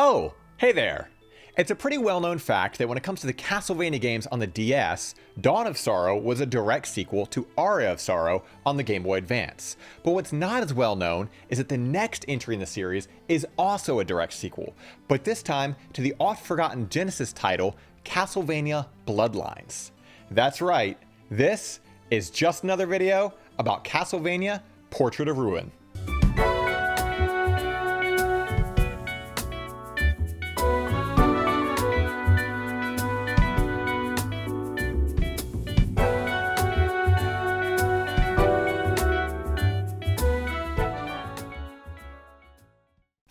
Oh, hey there! It's a pretty well-known fact that when it comes to the Castlevania games on the DS, Dawn of Sorrow was a direct sequel to Aria of Sorrow on the Game Boy Advance. But what's not as well known is that the next entry in the series is also a direct sequel, but this time to the oft-forgotten Genesis title, Castlevania Bloodlines. That's right, this is just another video about Castlevania Portrait of Ruin.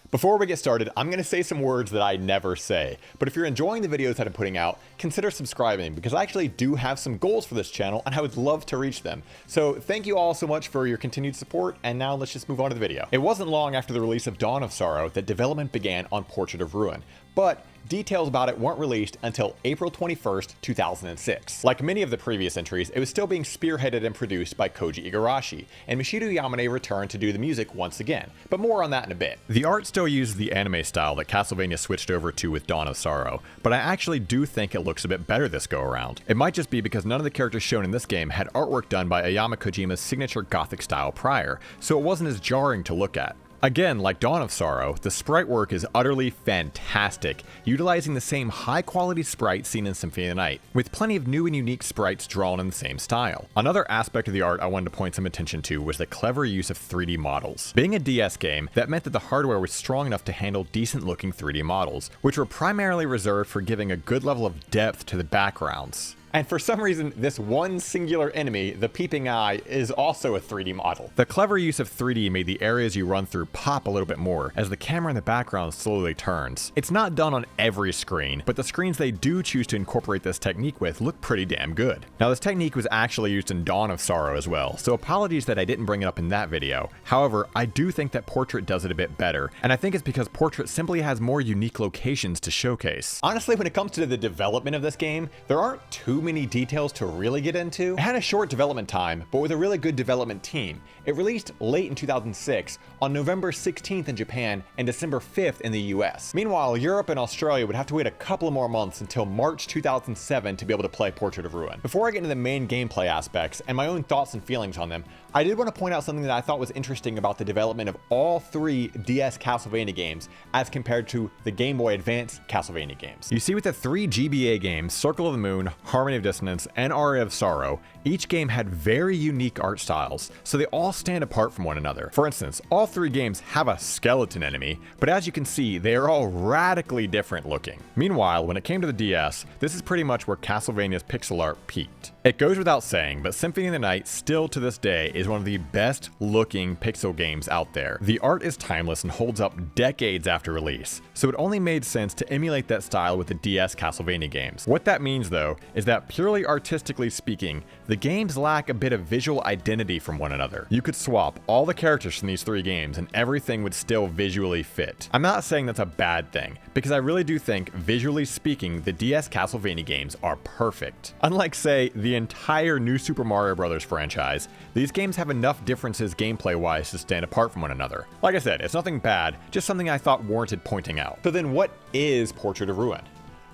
Before we get started, I'm going to say some words that I never say, but if you're enjoying the videos that I'm putting out, consider subscribing because I actually do have some goals for this channel and I would love to reach them. So thank you all so much for your continued support, and now let's just move on to the video. It wasn't long after the release of Dawn of Sorrow that development began on Portrait of Ruin, but details about it weren't released until April 21st, 2006. Like many of the previous entries, it was still being spearheaded and produced by Koji Igarashi, and Masato Yamane returned to do the music once again, but more on that in a bit. The art still uses the anime style that Castlevania switched over to with Dawn of Sorrow, but I actually do think it looks a bit better this go around. It might just be because none of the characters shown in this game had artwork done by Ayama Kojima's signature gothic style prior, so it wasn't as jarring to look at. Again, like Dawn of Sorrow, the sprite work is utterly fantastic, utilizing the same high-quality sprites seen in Symphony of the Night, with plenty of new and unique sprites drawn in the same style. Another aspect of the art I wanted to point some attention to was the clever use of 3D models. Being a DS game, that meant that the hardware was strong enough to handle decent-looking 3D models, which were primarily reserved for giving a good level of depth to the backgrounds. And for some reason, this one singular enemy, the Peeping Eye, is also a 3D model. The clever use of 3D made the areas you run through pop a little bit more, as the camera in the background slowly turns. It's not done on every screen, but the screens they do choose to incorporate this technique with look pretty damn good. Now, this technique was actually used in Dawn of Sorrow as well, so apologies that I didn't bring it up in that video. However, I do think that Portrait does it a bit better, and I think it's because Portrait simply has more unique locations to showcase. Honestly, when it comes to the development of this game, there aren't too many details to really get into. It had a short development time, but with a really good development team. It released late in 2006, on November 16th in Japan and December 5th in the US. Meanwhile, Europe and Australia would have to wait a couple of more months until March 2007 to be able to play Portrait of Ruin. Before I get into the main gameplay aspects and my own thoughts and feelings on them, I did want to point out something that I thought was interesting about the development of all three DS Castlevania games as compared to the Game Boy Advance Castlevania games. You see, with the three GBA games, Circle of the Moon, Harmony of Dissonance, and Aria of Sorrow, each game had very unique art styles, so they all stand apart from one another. For instance, all three games have a skeleton enemy, but as you can see, they are all radically different looking. Meanwhile, when it came to the DS, this is pretty much where Castlevania's pixel art peaked. It goes without saying, but Symphony of the Night still to this day is one of the best looking pixel games out there. The art is timeless and holds up decades after release, so it only made sense to emulate that style with the DS Castlevania games. What that means though, is that purely artistically speaking, the games lack a bit of visual identity from one another. You could swap all the characters from these three games and everything would still visually fit. I'm not saying that's a bad thing, because I really do think, visually speaking, the DS Castlevania games are perfect. Unlike, say, the entire New Super Mario Bros. Franchise, these games have enough differences gameplay-wise to stand apart from one another. Like I said, it's nothing bad, just something I thought warranted pointing out. So then what is Portrait of Ruin?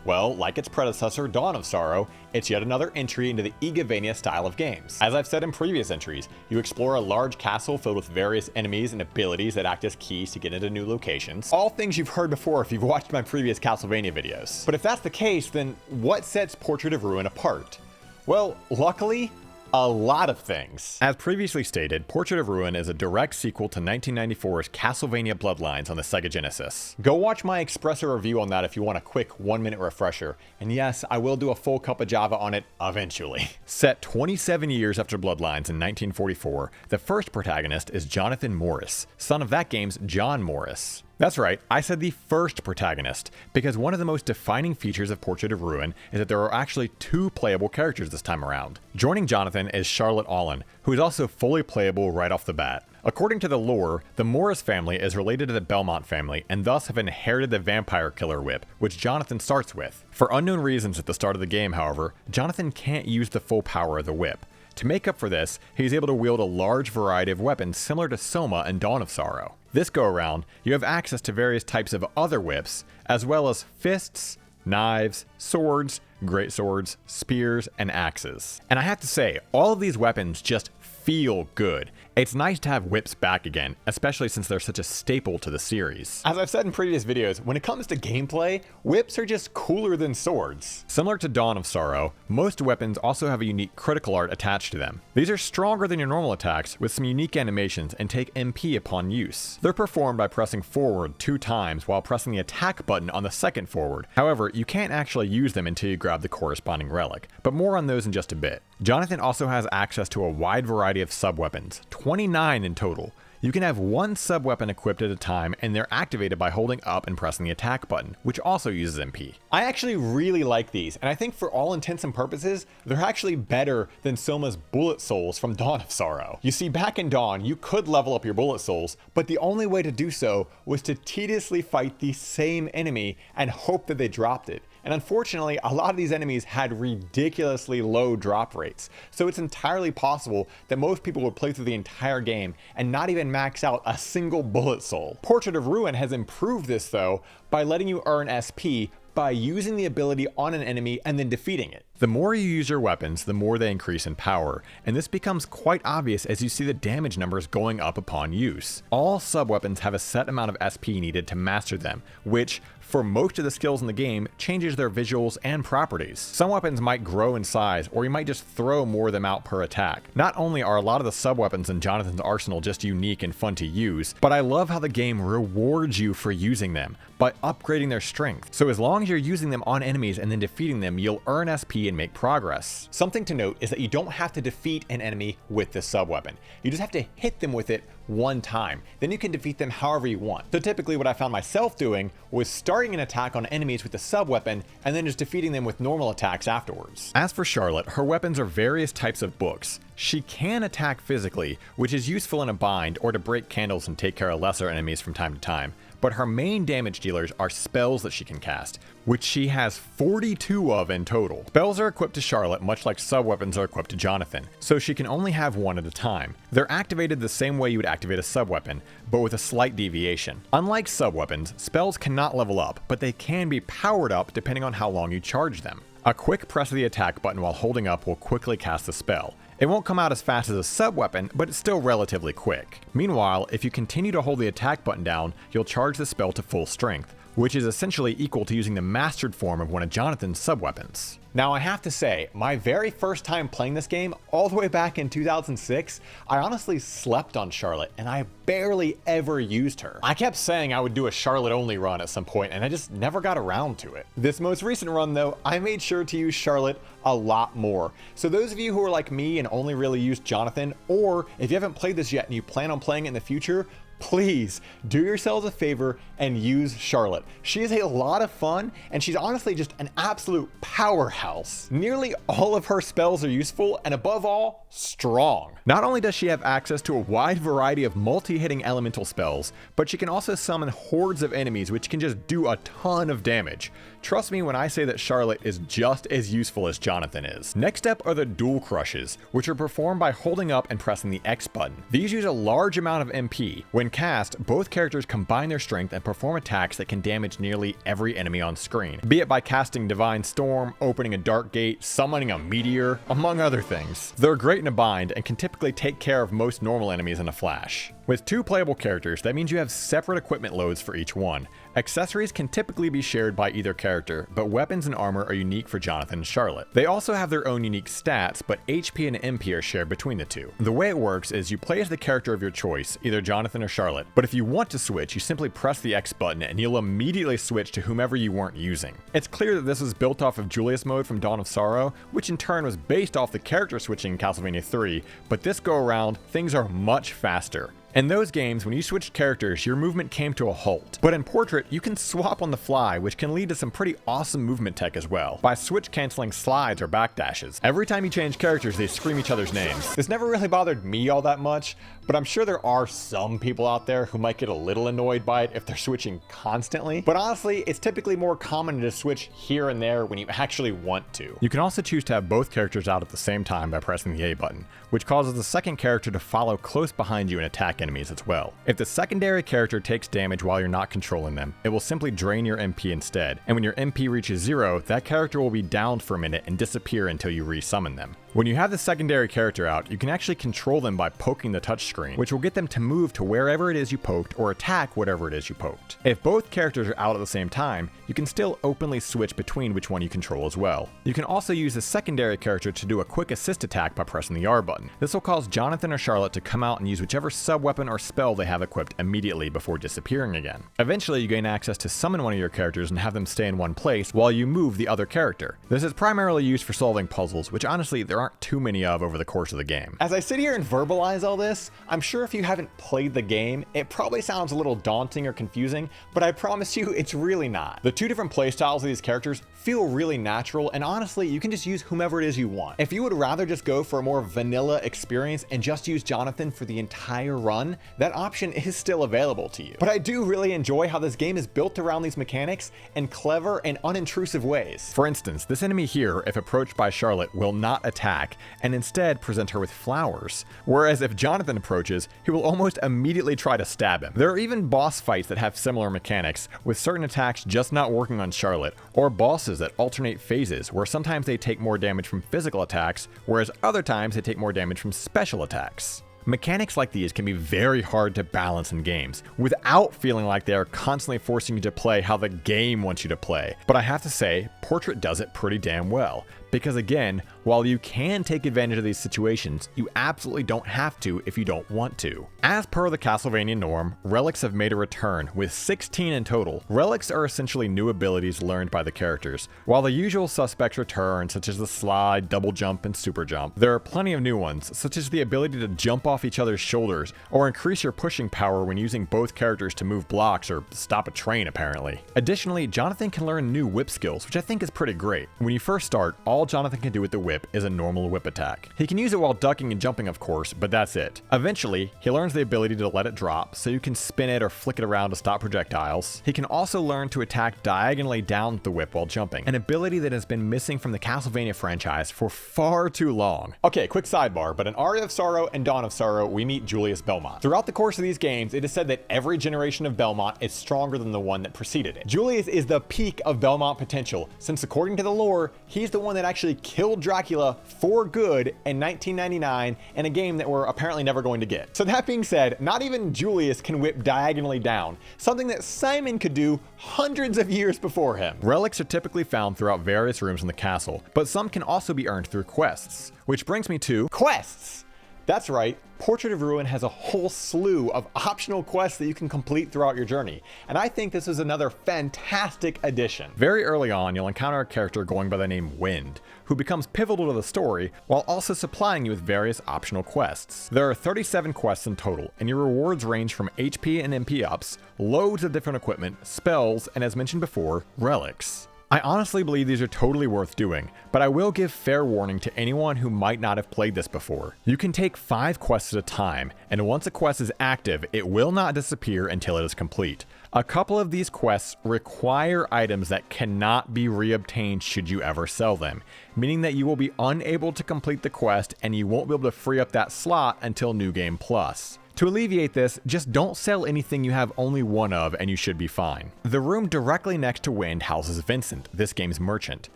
Well, like its predecessor, Dawn of Sorrow, it's yet another entry into the Igavania style of games. As I've said in previous entries, you explore a large castle filled with various enemies and abilities that act as keys to get into new locations. All things you've heard before if you've watched my previous Castlevania videos. But if that's the case, then what sets Portrait of Ruin apart? Well, luckily, a lot of things. As previously stated, Portrait of Ruin is a direct sequel to 1994's Castlevania Bloodlines on the Sega Genesis. Go watch my espresso review on that if you want a quick 1-minute refresher, and yes, I will do a full cup of Java on it eventually. Set 27 years after Bloodlines in 1944, the first protagonist is Jonathan Morris, son of that game's John Morris. That's right, I said the first protagonist, because one of the most defining features of Portrait of Ruin is that there are actually two playable characters this time around. Joining Jonathan is Charlotte Allen, who is also fully playable right off the bat. According to the lore, the Morris family is related to the Belmont family and thus have inherited the vampire killer whip, which Jonathan starts with. For unknown reasons at the start of the game, however, Jonathan can't use the full power of the whip. To make up for this, he's able to wield a large variety of weapons similar to Soma in Dawn of Sorrow. This go around, you have access to various types of other whips, as well as fists, knives, swords, greatswords, spears, and axes. And I have to say, all of these weapons just feel good. It's nice to have whips back again, especially since they're such a staple to the series. As I've said in previous videos, when it comes to gameplay, whips are just cooler than swords. Similar to Dawn of Sorrow, most weapons also have a unique critical art attached to them. These are stronger than your normal attacks with some unique animations and take MP upon use. They're performed by pressing forward 2 times while pressing the attack button on the second forward. However, you can't actually use them until you grab the corresponding relic, but more on those in just a bit. Jonathan also has access to a wide variety of sub-weapons, 29 in total. You can have 1 sub-weapon equipped at a time, and they're activated by holding up and pressing the attack button, which also uses MP. I actually really like these, and I think for all intents and purposes, they're actually better than Soma's bullet souls from Dawn of Sorrow. You see, back in Dawn, you could level up your bullet souls, but the only way to do so was to tediously fight the same enemy and hope that they dropped it. And unfortunately, a lot of these enemies had ridiculously low drop rates. So it's entirely possible that most people would play through the entire game and not even max out a single bullet soul. Portrait of Ruin has improved this though by letting you earn SP by using the ability on an enemy and then defeating it. The more you use your weapons, the more they increase in power, and this becomes quite obvious as you see the damage numbers going up upon use. All sub-weapons have a set amount of SP needed to master them, which, for most of the skills in the game, changes their visuals and properties. Some weapons might grow in size, or you might just throw more of them out per attack. Not only are a lot of the sub-weapons in Jonathan's arsenal just unique and fun to use, but I love how the game rewards you for using them by upgrading their strength. So as long as you're using them on enemies and then defeating them, you'll earn SP and make progress. Something to note is that you don't have to defeat an enemy with this sub-weapon. You just have to hit them with it 1 time. Then you can defeat them however you want. So typically what I found myself doing was starting an attack on enemies with the sub-weapon and then just defeating them with normal attacks afterwards. As for Charlotte, her weapons are various types of books. She can attack physically, which is useful in a bind or to break candles and take care of lesser enemies from time to time. But her main damage dealers are spells that she can cast, which she has 42 of in total. Spells are equipped to Charlotte much like sub-weapons are equipped to Jonathan, so she can only have 1 at a time. They're activated the same way you would activate a sub-weapon, but with a slight deviation. Unlike sub-weapons, spells cannot level up, but they can be powered up depending on how long you charge them. A quick press of the attack button while holding up will quickly cast the spell. It won't come out as fast as a sub-weapon, but it's still relatively quick. Meanwhile, if you continue to hold the attack button down, you'll charge the spell to full strength, which is essentially equal to using the mastered form of one of Jonathan's sub-weapons. Now I have to say, my very first time playing this game, all the way back in 2006, I honestly slept on Charlotte and I barely ever used her. I kept saying I would do a Charlotte only run at some point and I just never got around to it. This most recent run though, I made sure to use Charlotte a lot more. So those of you who are like me and only really use Jonathan, or if you haven't played this yet and you plan on playing it in the future, please do yourselves a favor and use Charlotte. She is a lot of fun and she's honestly just an absolute powerhouse. Nearly all of her spells are useful and above all, strong. Not only does she have access to a wide variety of multi-hitting elemental spells, but she can also summon hordes of enemies which can just do a ton of damage. Trust me when I say that Charlotte is just as useful as Jonathan is. Next up are the dual crushes, which are performed by holding up and pressing the X button. These use a large amount of MP. When cast, both characters combine their strength and perform attacks that can damage nearly every enemy on screen, be it by casting Divine Storm, opening a dark gate, summoning a meteor, among other things. They're great in a bind and can typically take care of most normal enemies in a flash. With 2 playable characters, that means you have separate equipment loads for each one. Accessories can typically be shared by either character, but weapons and armor are unique for Jonathan and Charlotte. They also have their own unique stats, but HP and MP are shared between the 2. The way it works is you play as the character of your choice, either Jonathan or Charlotte, but if you want to switch, you simply press the X button and you'll immediately switch to whomever you weren't using. It's clear that this is built off of Julius mode from Dawn of Sorrow, which in turn was based off the character switching in Castlevania 3, but this go around, things are much faster. In those games, when you switched characters, your movement came to a halt. But in Portrait, you can swap on the fly, which can lead to some pretty awesome movement tech as well, by switch canceling slides or backdashes. Every time you change characters, they scream each other's names. This never really bothered me all that much, but I'm sure there are some people out there who might get a little annoyed by it if they're switching constantly. But honestly, it's typically more common to switch here and there when you actually want to. You can also choose to have both characters out at the same time by pressing the A button, which causes the second character to follow close behind you and attack enemies as well. If the secondary character takes damage while you're not controlling them, it will simply drain your MP instead, and when your MP reaches 0, that character will be downed for a minute and disappear until you resummon them. When you have the secondary character out, you can actually control them by poking the touchscreen, which will get them to move to wherever it is you poked or attack whatever it is you poked. If both characters are out at the same time, you can still openly switch between which one you control as well. You can also use the secondary character to do a quick assist attack by pressing the R button. This will cause Jonathan or Charlotte to come out and use whichever sub-weapon or spell they have equipped immediately before disappearing again. Eventually, you gain access to summon one of your characters and have them stay in one place while you move the other character. This is primarily used for solving puzzles, which honestly there aren't too many of over the course of the game. As I sit here and verbalize all this, I'm sure if you haven't played the game, it probably sounds a little daunting or confusing, but I promise you it's really not. The two different playstyles of these characters feel really natural, and honestly, you can just use whomever it is you want. If you would rather just go for a more vanilla experience and just use Jonathan for the entire run, that option is still available to you. But I do really enjoy how this game is built around these mechanics in clever and unintrusive ways. For instance, this enemy here, if approached by Charlotte, will not attack, and instead present her with flowers. Whereas if Jonathan approaches, he will almost immediately try to stab him. There are even boss fights that have similar mechanics, with certain attacks just not working on Charlotte, or bosses that alternate phases, where sometimes they take more damage from physical attacks, whereas other times they take more damage from special attacks. Mechanics like these can be very hard to balance in games, without feeling like they are constantly forcing you to play how the game wants you to play. But I have to say, Portrait does it pretty damn well. Because again, while you can take advantage of these situations, you absolutely don't have to if you don't want to. As per the Castlevania norm, relics have made a return, with 16 in total. Relics are essentially new abilities learned by the characters. While the usual suspects return, such as the slide, double jump, and super jump, there are plenty of new ones, such as the ability to jump off each other's shoulders, or increase your pushing power when using both characters to move blocks or stop a train apparently. Additionally, Jonathan can learn new whip skills, which I think is pretty great. When you first start, all Jonathan can do with the whip is a normal whip attack. He can use it while ducking and jumping of course, but that's it. Eventually, he learns the ability to let it drop, so you can spin it or flick it around to stop projectiles. He can also learn to attack diagonally down the whip while jumping, an ability that has been missing from the Castlevania franchise for far too long. Okay, quick sidebar, but in Aria of Sorrow and Dawn of Sorrow, we meet Julius Belmont. Throughout the course of these games, it is said that every generation of Belmont is stronger than the one that preceded it. Julius is the peak of Belmont potential, since according to the lore, he's the one that actually killed Dracula for good in 1999 in a game that we're apparently never going to get. So that being said, not even Julius can whip diagonally down, something that Simon could do hundreds of years before him. Relics are typically found throughout various rooms in the castle, but some can also be earned through quests. Which brings me to quests! That's right, Portrait of Ruin has a whole slew of optional quests that you can complete throughout your journey, and I think this is another fantastic addition. Very early on, you'll encounter a character going by the name Wind, who becomes pivotal to the story while also supplying you with various optional quests. There are 37 quests in total, and your rewards range from HP and MP ups, loads of different equipment, spells, and as mentioned before, relics. I honestly believe these are totally worth doing, but I will give fair warning to anyone who might not have played this before. You can take 5 quests at a time, and once a quest is active, it will not disappear until it is complete. A couple of these quests require items that cannot be reobtained should you ever sell them, meaning that you will be unable to complete the quest and you won't be able to free up that slot until New Game Plus. To alleviate this, just don't sell anything you have only one of and you should be fine. The room directly next to Wind houses Vincent, this game's merchant.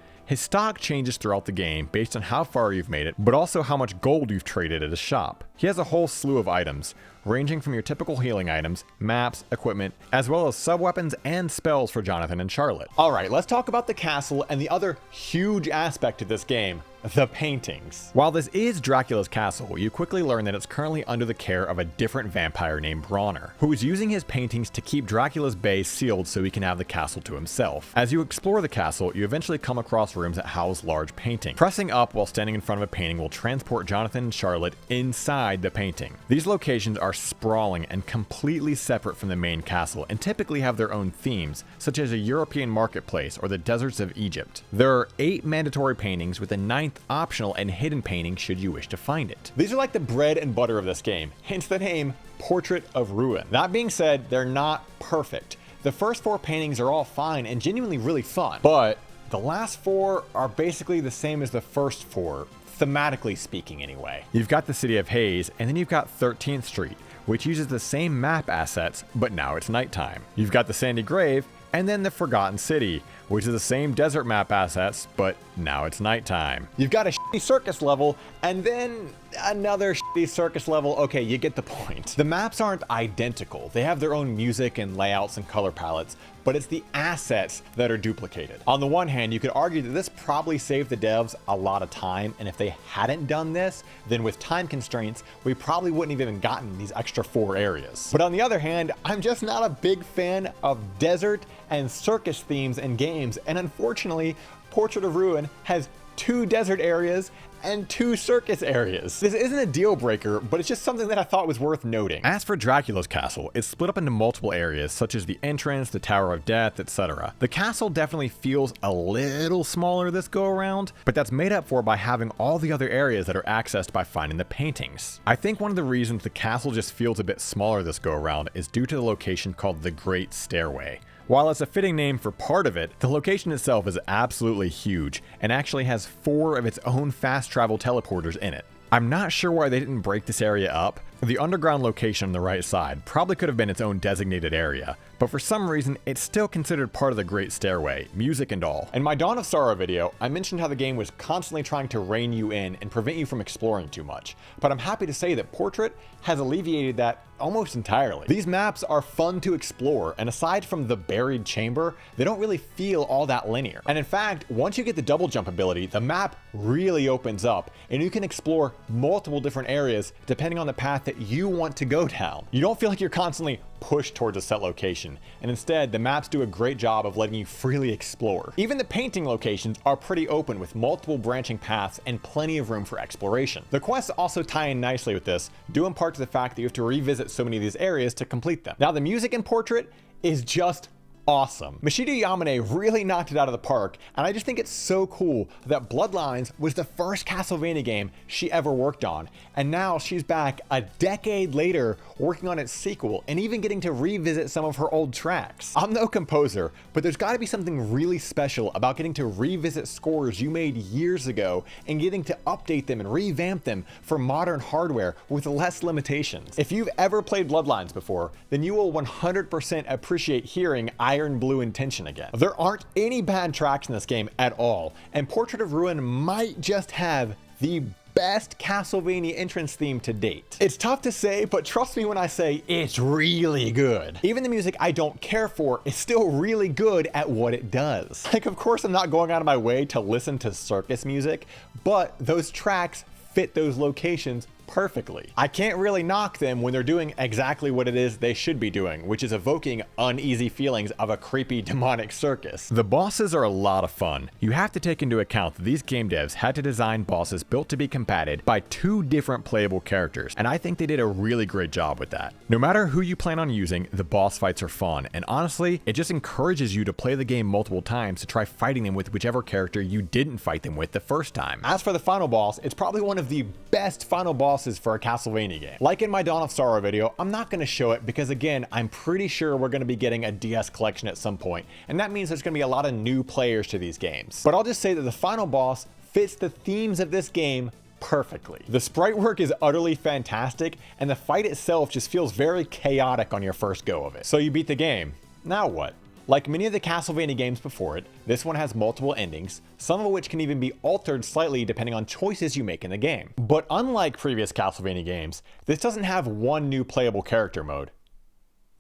His stock changes throughout the game based on how far you've made it, but also how much gold you've traded at his shop. He has a whole slew of items, ranging from your typical healing items, maps, equipment, as well as sub-weapons and spells for Jonathan and Charlotte. Alright, let's talk about the castle and the other huge aspect of this game, the paintings. While this is Dracula's castle, you quickly learn that it's currently under the care of a different vampire named Bronner, who is using his paintings to keep Dracula's bay sealed so he can have the castle to himself. As you explore the castle, you eventually come across rooms that house large paintings. Pressing up while standing in front of a painting will transport Jonathan and Charlotte inside the painting. These locations are sprawling and completely separate from the main castle and typically have their own themes, such as a European marketplace or the deserts of Egypt. There are 8 mandatory paintings, with the 9th with optional and hidden paintings should you wish to find it. These are like the bread and butter of this game, hence the name Portrait of Ruin. That being said, they're not perfect. The first 4 paintings are all fine and genuinely really fun, but the last 4 are basically the same as the first 4, thematically speaking anyway. You've got the City of Haze, and then you've got 13th Street, which uses the same map assets, but now it's nighttime. You've got the Sandy Grave, and then the Forgotten City, which is the same desert map assets, but now it's nighttime. You've got a shitty circus level, and then another shitty circus level. Okay, you get the point. The maps aren't identical. They have their own music and layouts and color palettes, but it's the assets that are duplicated. On the one hand, you could argue that this probably saved the devs a lot of time, and if they hadn't done this, then with time constraints, we probably wouldn't have even gotten these extra 4 areas. But on the other hand, I'm just not a big fan of desert and circus themes in games, and unfortunately, Portrait of Ruin has 2 desert areas and 2 circus areas. This isn't a deal breaker, but it's just something that I thought was worth noting. As for Dracula's castle, it's split up into multiple areas such as the entrance, the Tower of Death, etc. The castle definitely feels a little smaller this go around, but that's made up for by having all the other areas that are accessed by finding the paintings. I think one of the reasons the castle just feels a bit smaller this go around is due to the location called the Great Stairway. While it's a fitting name for part of it, the location itself is absolutely huge and actually has 4 of its own fast travel teleporters in it. I'm not sure why they didn't break this area up. The underground location on the right side probably could have been its own designated area, but for some reason it's still considered part of the Great Stairway, music and all. In my Dawn of Sorrow video, I mentioned how the game was constantly trying to rein you in and prevent you from exploring too much, but I'm happy to say that Portrait has alleviated that almost entirely. These maps are fun to explore, and aside from the buried chamber, they don't really feel all that linear. And in fact, once you get the double jump ability, the map really opens up, and you can explore multiple different areas depending on the path that you want to go down. You don't feel like you're constantly pushed towards a set location, and instead the maps do a great job of letting you freely explore. Even the painting locations are pretty open with multiple branching paths and plenty of room for exploration. The quests also tie in nicely with this, due in part to the fact that you have to revisit so many of these areas to complete them. Now the music in Portrait is just awesome. Mishita Yamane really knocked it out of the park, and I just think it's so cool that Bloodlines was the first Castlevania game she ever worked on, and now she's back a decade later working on its sequel and even getting to revisit some of her old tracks. I'm no composer, but there's got to be something really special about getting to revisit scores you made years ago and getting to update them and revamp them for modern hardware with less limitations. If you've ever played Bloodlines before, then you will 100% appreciate hearing Iron Blue Intention again. There aren't any bad tracks in this game at all, and Portrait of Ruin might just have the best Castlevania entrance theme to date. It's tough to say, but trust me when I say it's really good. Even the music I don't care for is still really good at what it does. Like, of course I'm not going out of my way to listen to circus music, but those tracks fit those locations perfectly. I can't really knock them when they're doing exactly what it is they should be doing, which is evoking uneasy feelings of a creepy demonic circus. The bosses are a lot of fun. You have to take into account that these game devs had to design bosses built to be combated by 2 different playable characters, and I think they did a really great job with that. No matter who you plan on using, the boss fights are fun, and honestly, it just encourages you to play the game multiple times to try fighting them with whichever character you didn't fight them with the first time. As for the final boss, it's probably one of the best final bosses for a Castlevania game. Like in my Dawn of Sorrow video, I'm not going to show it because again, I'm pretty sure we're going to be getting a DS collection at some point, and that means there's going to be a lot of new players to these games. But I'll just say that the final boss fits the themes of this game perfectly. The sprite work is utterly fantastic, and the fight itself just feels very chaotic on your first go of it. So you beat the game. Now what? Like many of the Castlevania games before it, this one has multiple endings, some of which can even be altered slightly depending on choices you make in the game. But unlike previous Castlevania games, this doesn't have one new playable character mode.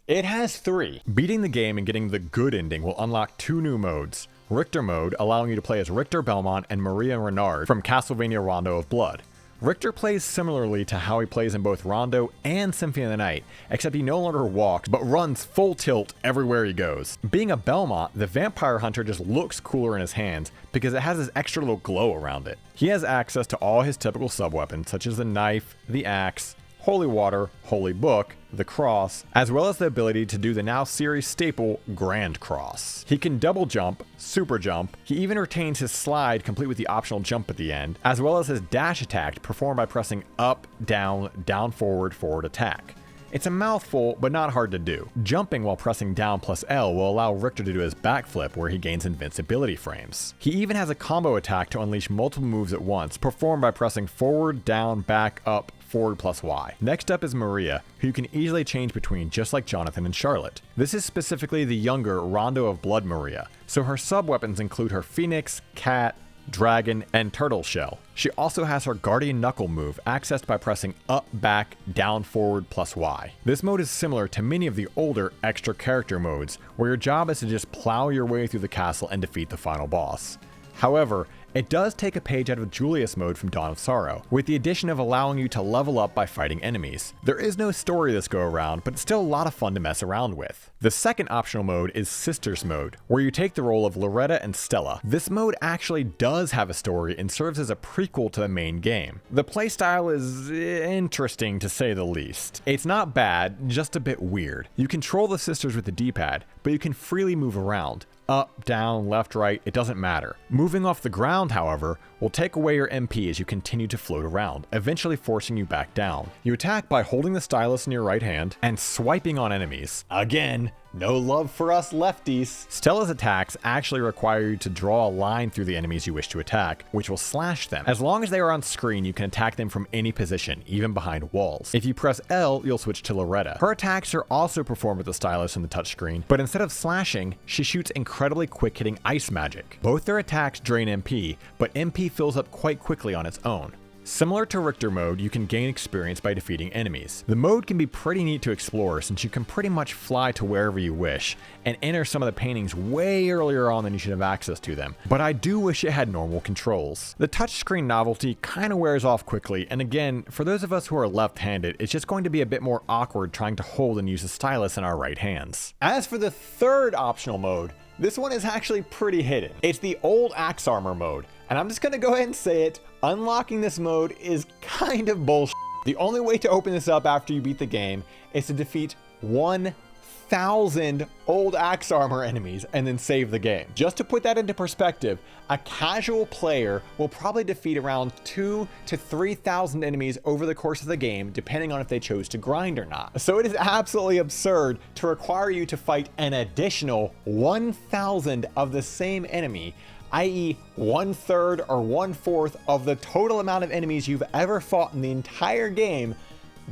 It has 3. Beating the game and getting the good ending will unlock 2 new modes. Richter mode, allowing you to play as Richter Belmont and Maria Renard from Castlevania Rondo of Blood. Richter plays similarly to how he plays in both Rondo and Symphony of the Night, except he no longer walks, but runs full tilt everywhere he goes. Being a Belmont, the Vampire Hunter just looks cooler in his hands because it has this extra little glow around it. He has access to all his typical sub-weapons, such as the knife, the axe, Holy Water, Holy Book, the Cross, as well as the ability to do the now series staple Grand Cross. He can double jump, super jump, he even retains his slide complete with the optional jump at the end, as well as his dash attack performed by pressing up, down, down forward, forward attack. It's a mouthful, but not hard to do. Jumping while pressing down plus L will allow Richter to do his backflip where he gains invincibility frames. He even has a combo attack to unleash multiple moves at once, performed by pressing forward, down, back, up, forward plus Y. Next up is Maria, who you can easily change between just like Jonathan and Charlotte. This is specifically the younger Rondo of Blood Maria, so her sub-weapons include her Phoenix, Cat, Dragon, and Turtle Shell. She also has her Guardian Knuckle move accessed by pressing up, back, down, forward, plus Y. This mode is similar to many of the older extra character modes, where your job is to just plow your way through the castle and defeat the final boss. However, it does take a page out of Julius mode from Dawn of Sorrow, with the addition of allowing you to level up by fighting enemies. There is no story this go around, but it's still a lot of fun to mess around with. The second optional mode is Sisters mode, where you take the role of Loretta and Stella. This mode actually does have a story and serves as a prequel to the main game. The playstyle is interesting to say the least. It's not bad, just a bit weird. You control the sisters with the D-pad, but you can freely move around. Up, down, left, right, it doesn't matter. Moving off the ground, however, will take away your MP as you continue to float around, eventually forcing you back down. You attack by holding the stylus in your right hand and swiping on enemies. Again, no love for us lefties. Stella's attacks actually require you to draw a line through the enemies you wish to attack, which will slash them. As long as they are on screen, you can attack them from any position, even behind walls. If you press L, you'll switch to Loretta. Her attacks are also performed with the stylus and the touchscreen, but instead of slashing, she shoots incredibly quick-hitting ice magic. Both their attacks drain MP, but MP fills up quite quickly on its own. Similar to Richter mode, you can gain experience by defeating enemies. The mode can be pretty neat to explore since you can pretty much fly to wherever you wish and enter some of the paintings way earlier on than you should have access to them, but I do wish it had normal controls. The touchscreen novelty kinda wears off quickly, and again, for those of us who are left-handed, it's just going to be a bit more awkward trying to hold and use a stylus in our right hands. As for the third optional mode, this one is actually pretty hidden. It's the old axe armor mode, and I'm just gonna go ahead and say it, unlocking this mode is kind of bullshit. The only way to open this up after you beat the game is to defeat 1,000 old axe armor enemies and then save the game. Just to put that into perspective, a casual player will probably defeat around 2,000 to 3,000 enemies over the course of the game, depending on if they chose to grind or not. So it is absolutely absurd to require you to fight an additional 1,000 of the same enemy, i.e. 1/3 or 1/4 of the total amount of enemies you've ever fought in the entire game,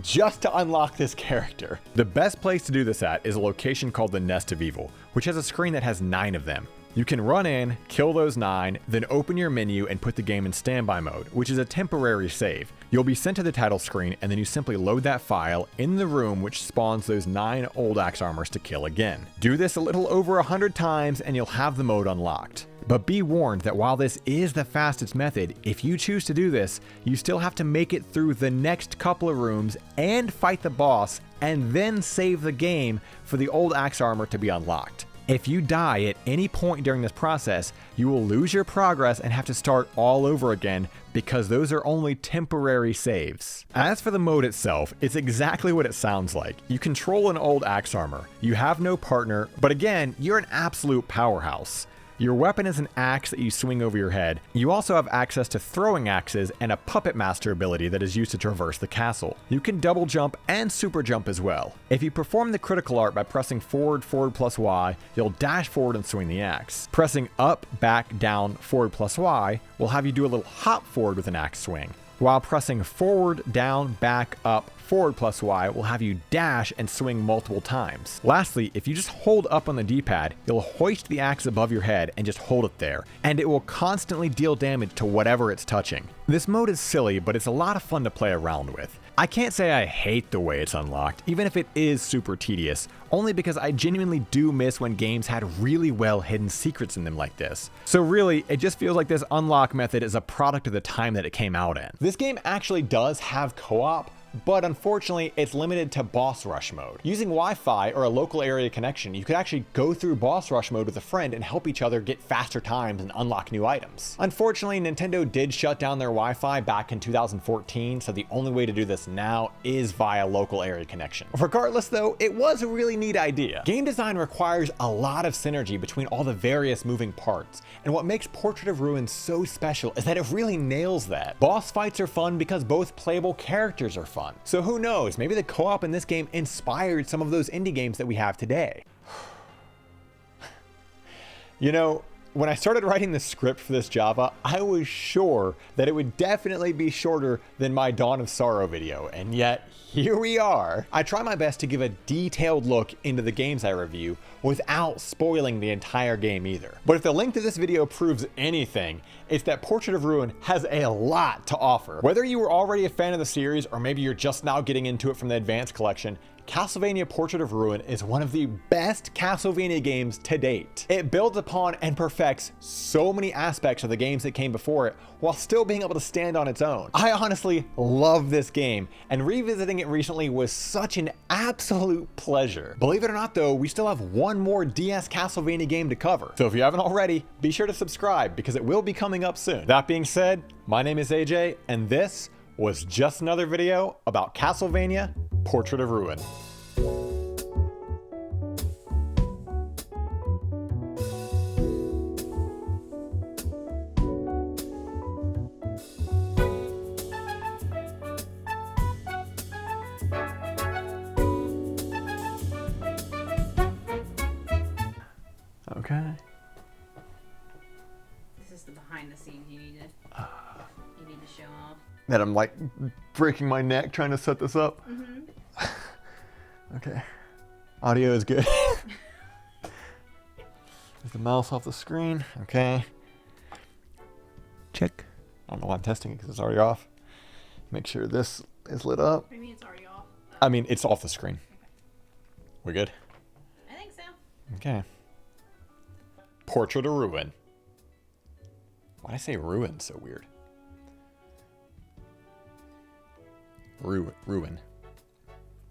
just to unlock this character. The best place to do this at is a location called the Nest of Evil, which has a screen that has 9 of them. You can run in, kill those 9, then open your menu and put the game in standby mode, which is a temporary save. You'll be sent to the title screen and then you simply load that file in the room which spawns those 9 old axe armors to kill again. Do this a little over 100 times and you'll have the mode unlocked. But be warned that while this is the fastest method, if you choose to do this, you still have to make it through the next couple of rooms and fight the boss and then save the game for the old axe armor to be unlocked. If you die at any point during this process, you will lose your progress and have to start all over again because those are only temporary saves. As for the mode itself, it's exactly what it sounds like. You control an old axe armor, you have no partner, but again, you're an absolute powerhouse. Your weapon is an axe that you swing over your head. You also have access to throwing axes and a puppet master ability that is used to traverse the castle. You can double jump and super jump as well. If you perform the critical art by pressing forward plus Y, you'll dash forward and swing the axe. Pressing up, back, down, forward plus Y will have you do a little hop forward with an axe swing, while pressing forward, down, back, up, forward plus Y will have you dash and swing multiple times. Lastly, if you just hold up on the D-pad, you'll hoist the axe above your head and just hold it there, and it will constantly deal damage to whatever it's touching. This mode is silly, but it's a lot of fun to play around with. I can't say I hate the way it's unlocked, even if it is super tedious, only because I genuinely do miss when games had really well hidden secrets in them like this. So really, it just feels like this unlock method is a product of the time that it came out in. This game actually does have co-op, but unfortunately it's limited to boss rush mode. Using Wi-Fi or a local area connection, you could actually go through boss rush mode with a friend and help each other get faster times and unlock new items. Unfortunately, Nintendo did shut down their Wi-Fi back in 2014, so the only way to do this now is via local area connection. Regardless though, it was a really neat idea. Game design requires a lot of synergy between all the various moving parts, and what makes Portrait of Ruin so special is that it really nails that. Boss fights are fun because both playable characters are fun. So who knows, maybe the co-op in this game inspired some of those indie games that we have today. You know, when I started writing the script for this Java, I was sure that it would definitely be shorter than my Dawn of Sorrow video, and yet here we are. I try my best to give a detailed look into the games I review without spoiling the entire game either. But if the length of this video proves anything, it's that Portrait of Ruin has a lot to offer. Whether you were already a fan of the series or maybe you're just now getting into it from the Advanced Collection, Castlevania Portrait of Ruin is one of the best Castlevania games to date. It builds upon and perfects so many aspects of the games that came before it while still being able to stand on its own. I honestly love this game, and revisiting it recently was such an absolute pleasure. Believe it or not though, we still have one more DS Castlevania game to cover. So if you haven't already, be sure to subscribe because it will be coming up soon. That being said, my name is AJ, and this was just another video about Castlevania Portrait of Ruin. Okay. This is the behind the scenes you need to show off. That I'm like breaking my neck trying to set this up. Mm-hmm. Okay. Audio is good. There's the mouse off the screen. Okay. Check. I don't know why I'm testing it because it's already off. Make sure this is lit up. Maybe it's already off. I mean, it's off the screen. Okay. We're good? I think so. Okay. Portrait of Ruin. Why'd I say ruin so weird? Ruin.